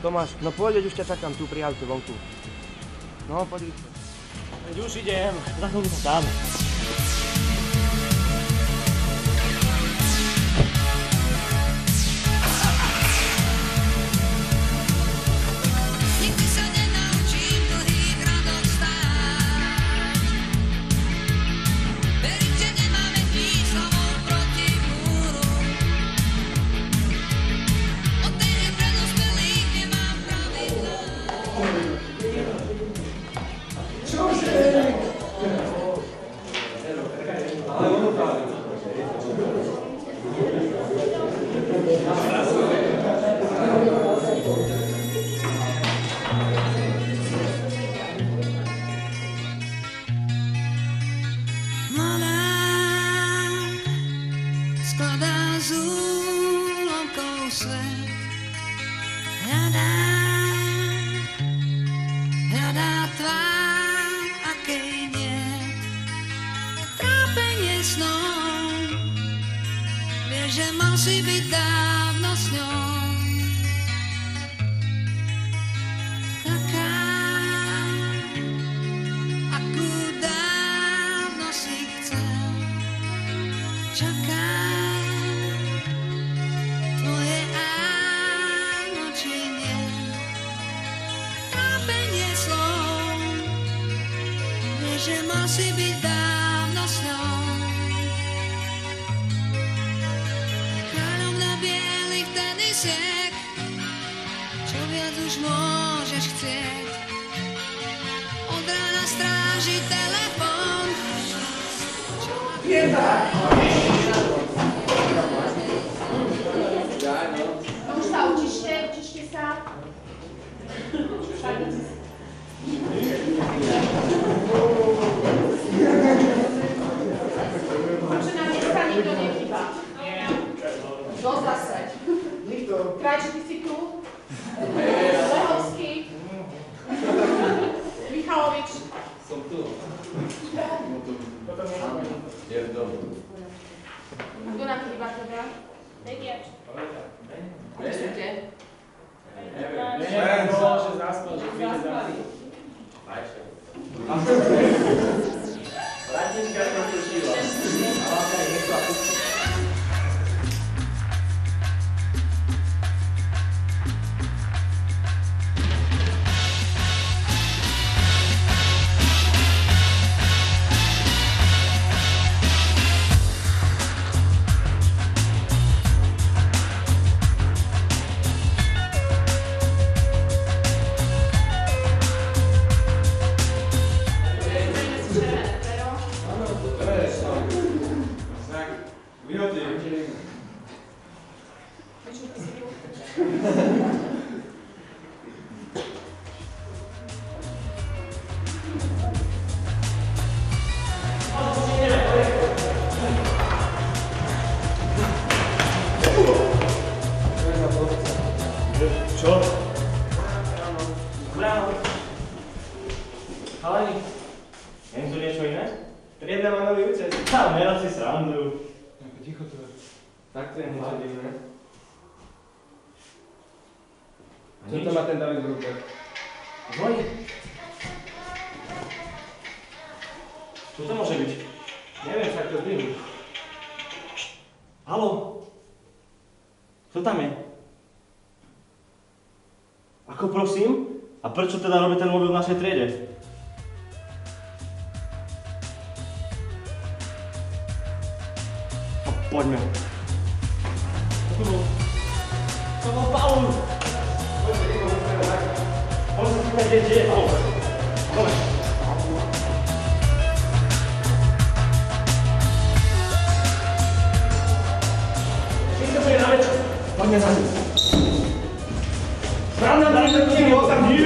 Tomáš, no poď, už ťa čakám tu pri aute vonku. No, poď. Veď už idem, za chvíľu sa tam. Že mal si byť dávno s ňou. Taká, akú dávno si chcel. Čakám tvoje áno či nie. Trápenie slov. Vieš, že mal si byť dávno s ňou. Čo viac už môžeš chcieť? Od rána stráži telefón. No už sa učište sa. Počuť na miesta nikto nechýba. Dosť zase. Krajči, ty si tu? Lehovský? Michalovič? Som tu. Je v domu. A kto nám chýba teda? Negiač. Počujte? Neviem, že zaspal, že príde zaspal. Vratnička to tušila. Ale tak nechla pustiť. Čo? Bráno. Halani, je tu niečo iné? Triedna má nový účet. Merať si srandu. Ticho to je. Tak to je niečo divné. Čo to má ten David v ruke? Zvoní. Čo to môže byť? Neviem, však to zdvihnú. Haló? Kto tam je? Ako prosím? A prečo teda robí ten mobil v našej triede? No, poďme. To bol Paul! Poďme sa spýtať, kde je Paul. Poďme. Všetko to je na večer. Poďme za ním. Brat nám dali tú knihu, tam nie.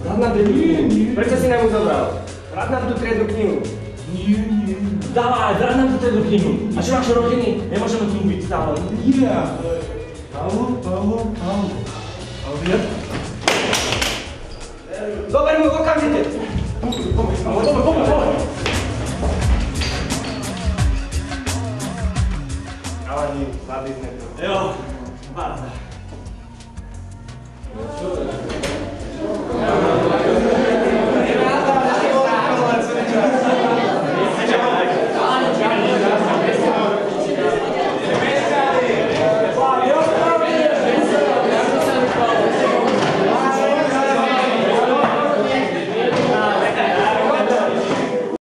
Brat nám dali knihu. Prečo si nám ju zobral? Brat nám tú triednu knihu. Nie. Dávaj, brat nám tú triednu knihu. A že máš rodiny, nemôžeme tu byť stále. Nie. Paulo. Ale ja... Zober mu okamžite. Ale